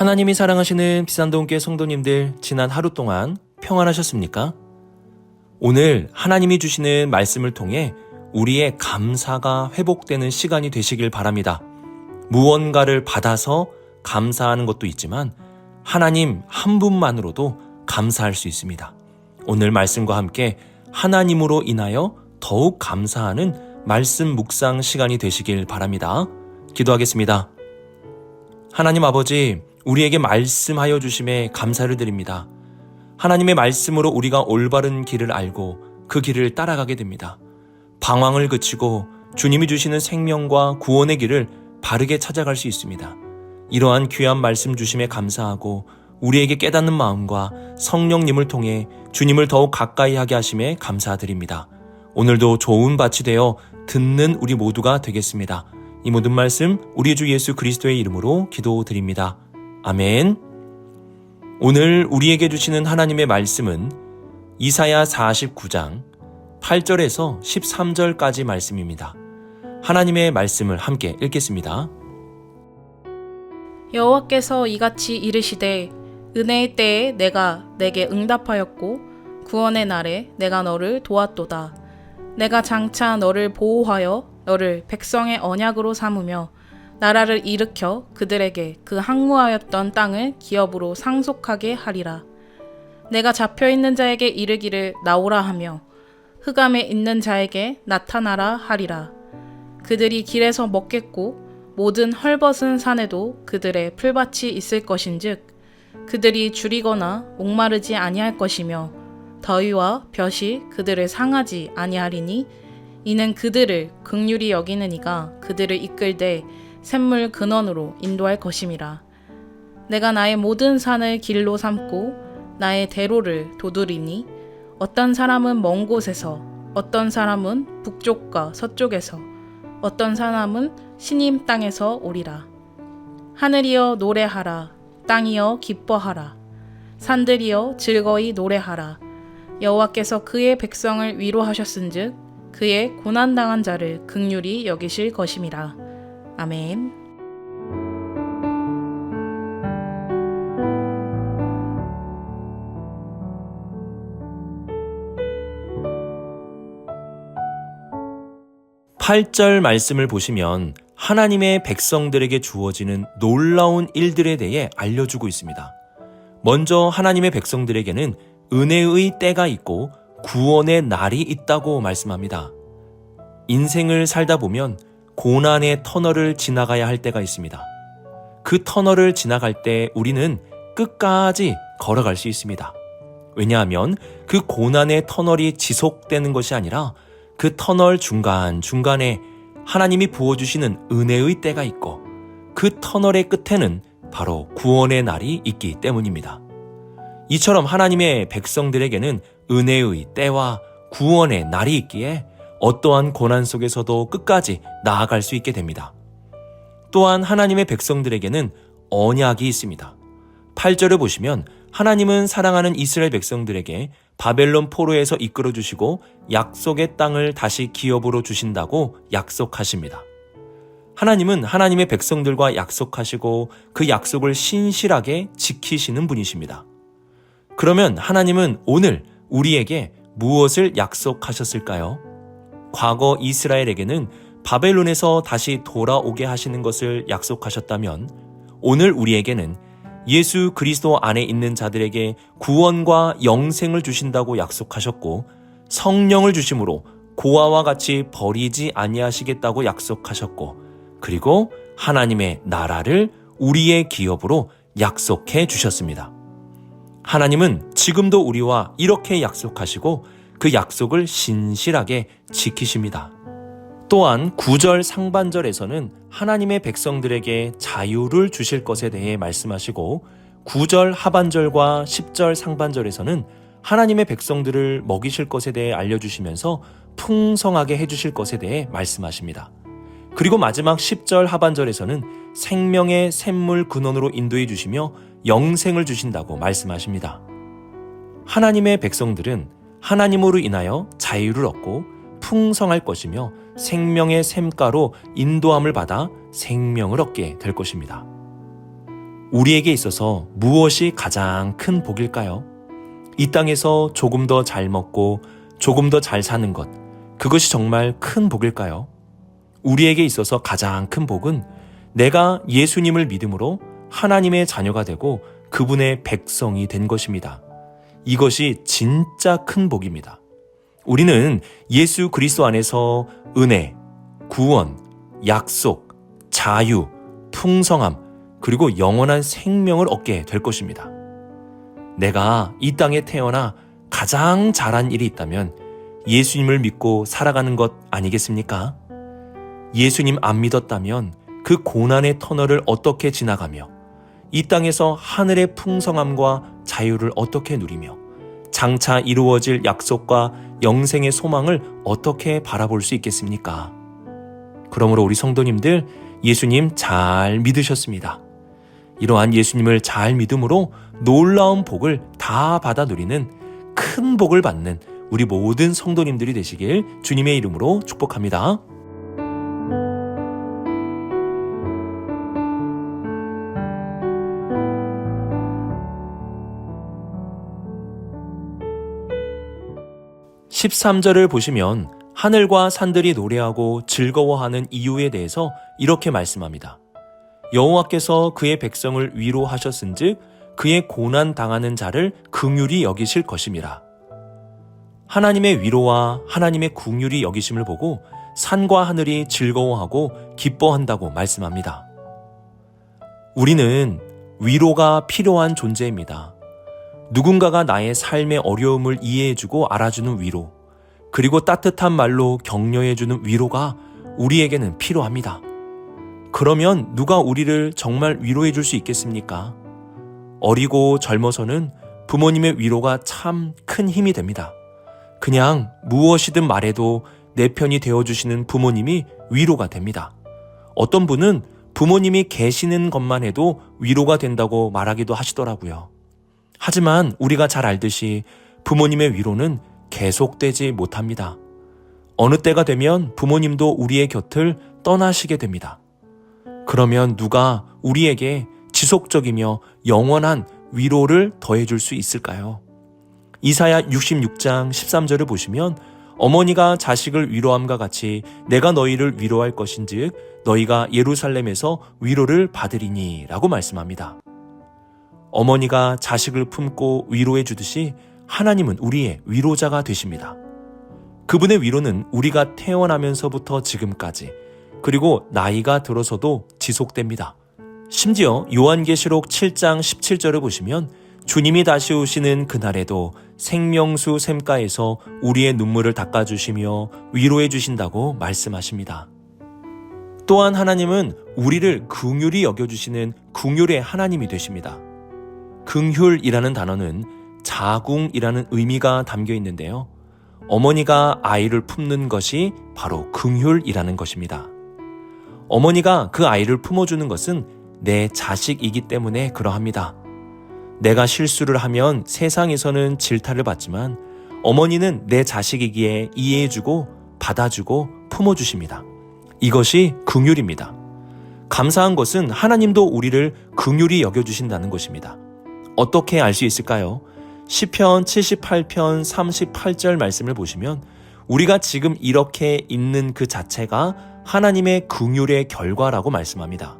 하나님이 사랑하시는 비산동교회 성도님들, 지난 하루 동안 평안하셨습니까? 오늘 하나님이 주시는 말씀을 통해 우리의 감사가 회복되는 시간이 되시길 바랍니다. 무언가를 받아서 감사하는 것도 있지만 하나님 한 분만으로도 감사할 수 있습니다. 오늘 말씀과 함께 하나님으로 인하여 더욱 감사하는 말씀 묵상 시간이 되시길 바랍니다. 기도하겠습니다. 하나님 아버지, 우리에게 말씀하여 주심에 감사를 드립니다. 하나님의 말씀으로 우리가 올바른 길을 알고 그 길을 따라가게 됩니다. 방황을 그치고 주님이 주시는 생명과 구원의 길을 바르게 찾아갈 수 있습니다. 이러한 귀한 말씀 주심에 감사하고 우리에게 깨닫는 마음과 성령님을 통해 주님을 더욱 가까이 하게 하심에 감사드립니다. 오늘도 좋은 밭이 되어 듣는 우리 모두가 되겠습니다. 이 모든 말씀 우리 주 예수 그리스도의 이름으로 기도드립니다. 아멘. 오늘 우리에게 주시는 하나님의 말씀은 이사야 49장 8절에서 13절까지 말씀입니다. 하나님의 말씀을 함께 읽겠습니다. 여호와께서 이같이 이르시되 은혜의 때에 내가 내게 응답하였고 구원의 날에 내가 너를 도왔도다. 내가 장차 너를 보호하여 너를 백성의 언약으로 삼으며 나라를 일으켜 그들에게 그 항무하였던 땅을 기업으로 상속하게 하리라. 내가 잡혀있는 자에게 이르기를 나오라 하며 흑암에 있는 자에게 나타나라 하리라. 그들이 길에서 먹겠고 모든 헐벗은 산에도 그들의 풀밭이 있을 것인즉 그들이 줄이거나 목마르지 아니할 것이며 더위와 볕이 그들을 상하지 아니하리니 이는 그들을 긍휼히 여기는 이가 그들을 이끌되 샘물 근원으로 인도할 것임이라. 내가 나의 모든 산을 길로 삼고 나의 대로를 도두리니 어떤 사람은 먼 곳에서 어떤 사람은 북쪽과 서쪽에서 어떤 사람은 시님 땅에서 오리라. 하늘이여 노래하라. 땅이여 기뻐하라. 산들이여 즐거이 노래하라. 여호와께서 그의 백성을 위로하셨은즉 그의 고난당한 자를 긍휼히 여기실 것임이라. 아멘. 팔절 말씀을 보시면 하나님의 백성들에게 주어지는 놀라운 일들에 대해 알려주고 있습니다. 먼저 하나님의 백성들에게는 은혜의 때가 있고 구원의 날이 있다고 말씀합니다. 인생을 살다 보면 고난의 터널을 지나가야 할 때가 있습니다. 그 터널을 지나갈 때 우리는 끝까지 걸어갈 수 있습니다. 왜냐하면 그 고난의 터널이 지속되는 것이 아니라 그 터널 중간중간에 하나님이 부어주시는 은혜의 때가 있고 그 터널의 끝에는 바로 구원의 날이 있기 때문입니다. 이처럼 하나님의 백성들에게는 은혜의 때와 구원의 날이 있기에 어떠한 고난 속에서도 끝까지 나아갈 수 있게 됩니다. 또한 하나님의 백성들에게는 언약이 있습니다. 8절을 보시면 하나님은 사랑하는 이스라엘 백성들에게 바벨론 포로에서 이끌어주시고 약속의 땅을 다시 기업으로 주신다고 약속하십니다. 하나님은 하나님의 백성들과 약속하시고 그 약속을 신실하게 지키시는 분이십니다. 그러면 하나님은 오늘 우리에게 무엇을 약속하셨을까요? 과거 이스라엘에게는 바벨론에서 다시 돌아오게 하시는 것을 약속하셨다면 오늘 우리에게는 예수 그리스도 안에 있는 자들에게 구원과 영생을 주신다고 약속하셨고 성령을 주심으로 고아와 같이 버리지 아니하시겠다고 약속하셨고 그리고 하나님의 나라를 우리의 기업으로 약속해 주셨습니다. 하나님은 지금도 우리와 이렇게 약속하시고 그 약속을 신실하게 지키십니다. 또한 9절 상반절에서는 하나님의 백성들에게 자유를 주실 것에 대해 말씀하시고 9절 하반절과 10절 상반절에서는 하나님의 백성들을 먹이실 것에 대해 알려주시면서 풍성하게 해주실 것에 대해 말씀하십니다. 그리고 마지막 10절 하반절에서는 생명의 샘물 근원으로 인도해 주시며 영생을 주신다고 말씀하십니다. 하나님의 백성들은 하나님으로 인하여 자유를 얻고 풍성할 것이며 생명의 샘가로 인도함을 받아 생명을 얻게 될 것입니다. 우리에게 있어서 무엇이 가장 큰 복일까요? 이 땅에서 조금 더 잘 먹고 조금 더 잘 사는 것, 그것이 정말 큰 복일까요? 우리에게 있어서 가장 큰 복은 내가 예수님을 믿음으로 하나님의 자녀가 되고 그분의 백성이 된 것입니다. 이것이 진짜 큰 복입니다. 우리는 예수 그리스도 안에서 은혜, 구원, 약속, 자유, 풍성함, 그리고 영원한 생명을 얻게 될 것입니다. 내가 이 땅에 태어나 가장 잘한 일이 있다면 예수님을 믿고 살아가는 것 아니겠습니까? 예수님 안 믿었다면 그 고난의 터널을 어떻게 지나가며 이 땅에서 하늘의 풍성함과 자유를 어떻게 누리며 장차 이루어질 약속과 영생의 소망을 어떻게 바라볼 수 있겠습니까? 그러므로 우리 성도님들 예수님 잘 믿으셨습니다. 이러한 예수님을 잘 믿음으로 놀라운 복을 다 받아 누리는 큰 복을 받는 우리 모든 성도님들이 되시길 주님의 이름으로 축복합니다. (13절을) 보시면 하늘과 산들이 노래하고 즐거워하는 이유에 대해서 이렇게 말씀합니다. 여호와께서 그의 백성을 위로하셨은즉 그의 고난 당하는 자를 긍휼히 여기실 것임이라. 하나님의 위로와 하나님의 긍휼히 여기심을 보고 산과 하늘이 즐거워하고 기뻐한다고 말씀합니다. 우리는 위로가 필요한 존재입니다. 누군가가 나의 삶의 어려움을 이해해주고 알아주는 위로, 그리고 따뜻한 말로 격려해주는 위로가 우리에게는 필요합니다. 그러면 누가 우리를 정말 위로해줄 수 있겠습니까? 어리고 젊어서는 부모님의 위로가 참 큰 힘이 됩니다. 그냥 무엇이든 말해도 내 편이 되어주시는 부모님이 위로가 됩니다. 어떤 분은 부모님이 계시는 것만 해도 위로가 된다고 말하기도 하시더라고요. 하지만 우리가 잘 알듯이 부모님의 위로는 계속되지 못합니다. 어느 때가 되면 부모님도 우리의 곁을 떠나시게 됩니다. 그러면 누가 우리에게 지속적이며 영원한 위로를 더해줄 수 있을까요? 이사야 66장 13절을 보시면 어머니가 자식을 위로함과 같이 내가 너희를 위로할 것인즉 너희가 예루살렘에서 위로를 받으리니 라고 말씀합니다. 어머니가 자식을 품고 위로해 주듯이 하나님은 우리의 위로자가 되십니다. 그분의 위로는 우리가 태어나면서부터 지금까지 그리고 나이가 들어서도 지속됩니다. 심지어 요한계시록 7장 17절을 보시면 주님이 다시 오시는 그날에도 생명수 샘가에서 우리의 눈물을 닦아주시며 위로해 주신다고 말씀하십니다. 또한 하나님은 우리를 긍휼히 여겨주시는 긍휼의 하나님이 되십니다. 긍휼이라는 단어는 자궁이라는 의미가 담겨 있는데요. 어머니가 아이를 품는 것이 바로 긍휼이라는 것입니다. 어머니가 그 아이를 품어주는 것은 내 자식이기 때문에 그러합니다. 내가 실수를 하면 세상에서는 질타를 받지만 어머니는 내 자식이기에 이해해주고 받아주고 품어주십니다. 이것이 긍휼입니다. 감사한 것은 하나님도 우리를 긍휼히 여겨주신다는 것입니다. 어떻게 알 수 있을까요? 시편 78편 38절 말씀을 보시면 우리가 지금 이렇게 있는 그 자체가 하나님의 긍휼의 결과라고 말씀합니다.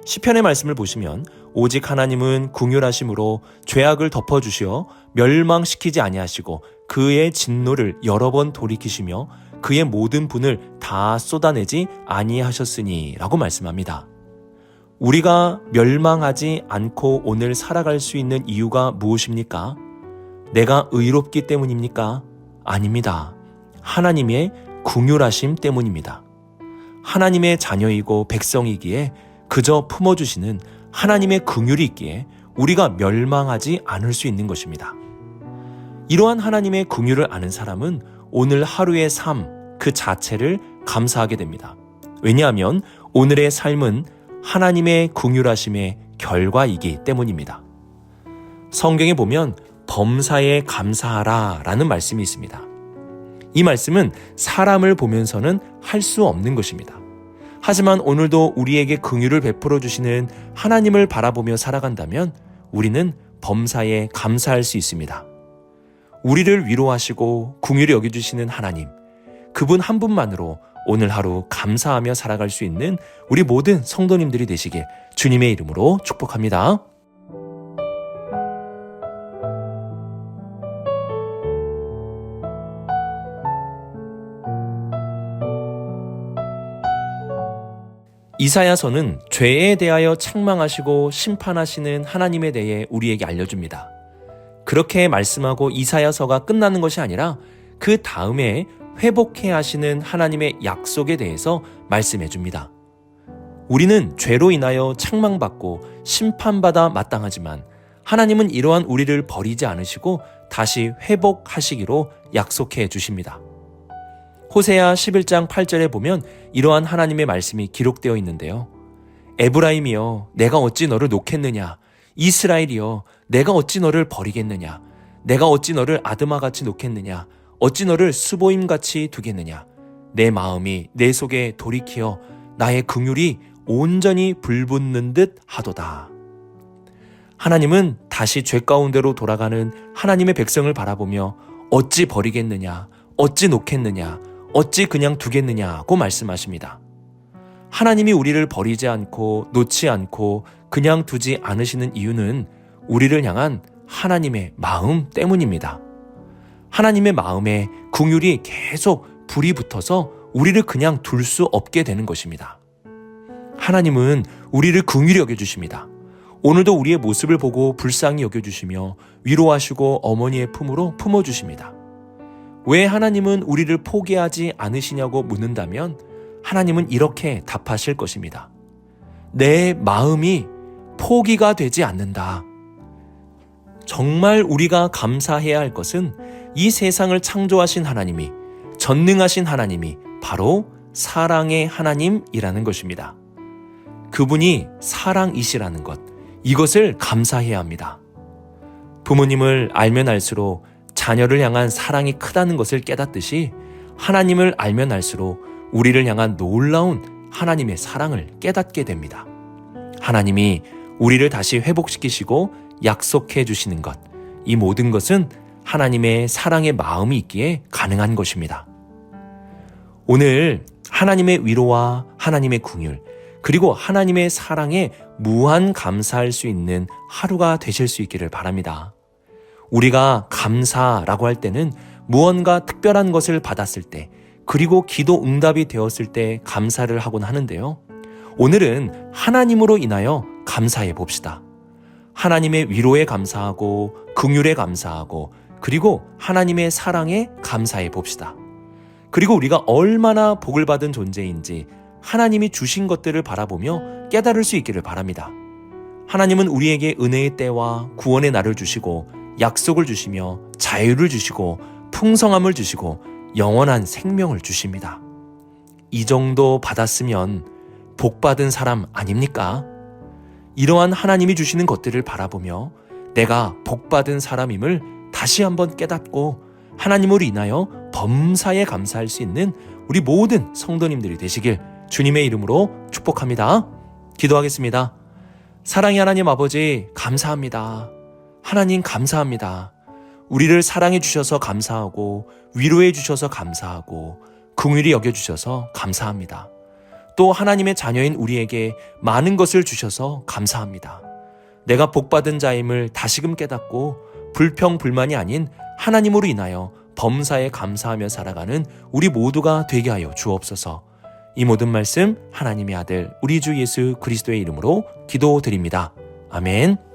시편의 말씀을 보시면 오직 하나님은 긍휼하심으로 죄악을 덮어주시어 멸망시키지 아니하시고 그의 진노를 여러 번 돌이키시며 그의 모든 분을 다 쏟아내지 아니하셨으니 라고 말씀합니다. 우리가 멸망하지 않고 오늘 살아갈 수 있는 이유가 무엇입니까? 내가 의롭기 때문입니까? 아닙니다. 하나님의 긍휼하심 때문입니다. 하나님의 자녀이고 백성이기에 그저 품어주시는 하나님의 긍휼이 있기에 우리가 멸망하지 않을 수 있는 것입니다. 이러한 하나님의 긍휼을 아는 사람은 오늘 하루의 삶 그 자체를 감사하게 됩니다. 왜냐하면 오늘의 삶은 하나님의 긍휼하심의 결과이기 때문입니다. 성경에 보면 범사에 감사하라 라는 말씀이 있습니다. 이 말씀은 사람을 보면서는 할 수 없는 것입니다. 하지만 오늘도 우리에게 긍휼을 베풀어 주시는 하나님을 바라보며 살아간다면 우리는 범사에 감사할 수 있습니다. 우리를 위로하시고 긍휼히 여겨주시는 하나님, 그분 한 분만으로 오늘 하루 감사하며 살아갈 수 있는 우리 모든 성도님들이 되시길 주님의 이름으로 축복합니다. 이사야서는 죄에 대하여 책망하시고 심판하시는 하나님에 대해 우리에게 알려줍니다. 그렇게 말씀하고 이사야서가 끝나는 것이 아니라 그 다음에 회복해 하시는 하나님의 약속에 대해서 말씀해 줍니다. 우리는 죄로 인하여 책망받고 심판받아 마땅하지만 하나님은 이러한 우리를 버리지 않으시고 다시 회복하시기로 약속해 주십니다. 호세아 11장 8절에 보면 이러한 하나님의 말씀이 기록되어 있는데요. 에브라임이여 내가 어찌 너를 놓겠느냐, 이스라엘이여 내가 어찌 너를 버리겠느냐, 내가 어찌 너를 아드마같이 놓겠느냐, 어찌 너를 스보임같이 두겠느냐, 내 마음이 내 속에 돌이키어 나의 긍휼이 온전히 불붙는 듯 하도다. 하나님은 다시 죄 가운데로 돌아가는 하나님의 백성을 바라보며 어찌 버리겠느냐, 어찌 놓겠느냐, 어찌 그냥 두겠느냐고 말씀하십니다. 하나님이 우리를 버리지 않고 놓지 않고 그냥 두지 않으시는 이유는 우리를 향한 하나님의 마음 때문입니다. 하나님의 마음에 긍휼이 계속 불이 붙어서 우리를 그냥 둘 수 없게 되는 것입니다. 하나님은 우리를 긍휼히 여겨주십니다. 오늘도 우리의 모습을 보고 불쌍히 여겨주시며 위로하시고 어머니의 품으로 품어주십니다. 왜 하나님은 우리를 포기하지 않으시냐고 묻는다면 하나님은 이렇게 답하실 것입니다. 내 마음이 포기가 되지 않는다. 정말 우리가 감사해야 할 것은 이 세상을 창조하신 하나님이, 전능하신 하나님이 바로 사랑의 하나님이라는 것입니다. 그분이 사랑이시라는 것, 이것을 감사해야 합니다. 부모님을 알면 알수록 자녀를 향한 사랑이 크다는 것을 깨닫듯이 하나님을 알면 알수록 우리를 향한 놀라운 하나님의 사랑을 깨닫게 됩니다. 하나님이 우리를 다시 회복시키시고 약속해 주시는 것, 이 모든 것은 하나님의 사랑의 마음이 있기에 가능한 것입니다. 오늘 하나님의 위로와 하나님의 긍휼, 그리고 하나님의 사랑에 무한 감사할 수 있는 하루가 되실 수 있기를 바랍니다. 우리가 감사라고 할 때는 무언가 특별한 것을 받았을 때, 그리고 기도 응답이 되었을 때 감사를 하곤 하는데요. 오늘은 하나님으로 인하여 감사해 봅시다. 하나님의 위로에 감사하고 긍휼에 감사하고 그리고 하나님의 사랑에 감사해 봅시다. 그리고 우리가 얼마나 복을 받은 존재인지 하나님이 주신 것들을 바라보며 깨달을 수 있기를 바랍니다. 하나님은 우리에게 은혜의 때와 구원의 날을 주시고 약속을 주시며 자유를 주시고 풍성함을 주시고 영원한 생명을 주십니다. 이 정도 받았으면 복받은 사람 아닙니까? 이러한 하나님이 주시는 것들을 바라보며 내가 복받은 사람임을 다시 한번 깨닫고 하나님으로 인하여 범사에 감사할 수 있는 우리 모든 성도님들이 되시길 주님의 이름으로 축복합니다. 기도하겠습니다. 사랑의 하나님 아버지, 감사합니다. 하나님 감사합니다. 우리를 사랑해 주셔서 감사하고 위로해 주셔서 감사하고 긍휼히 여겨주셔서 감사합니다. 또 하나님의 자녀인 우리에게 많은 것을 주셔서 감사합니다. 내가 복받은 자임을 다시금 깨닫고 불평불만이 아닌 하나님으로 인하여 범사에 감사하며 살아가는 우리 모두가 되게 하여 주옵소서. 이 모든 말씀 하나님의 아들 우리 주 예수 그리스도의 이름으로 기도드립니다. 아멘.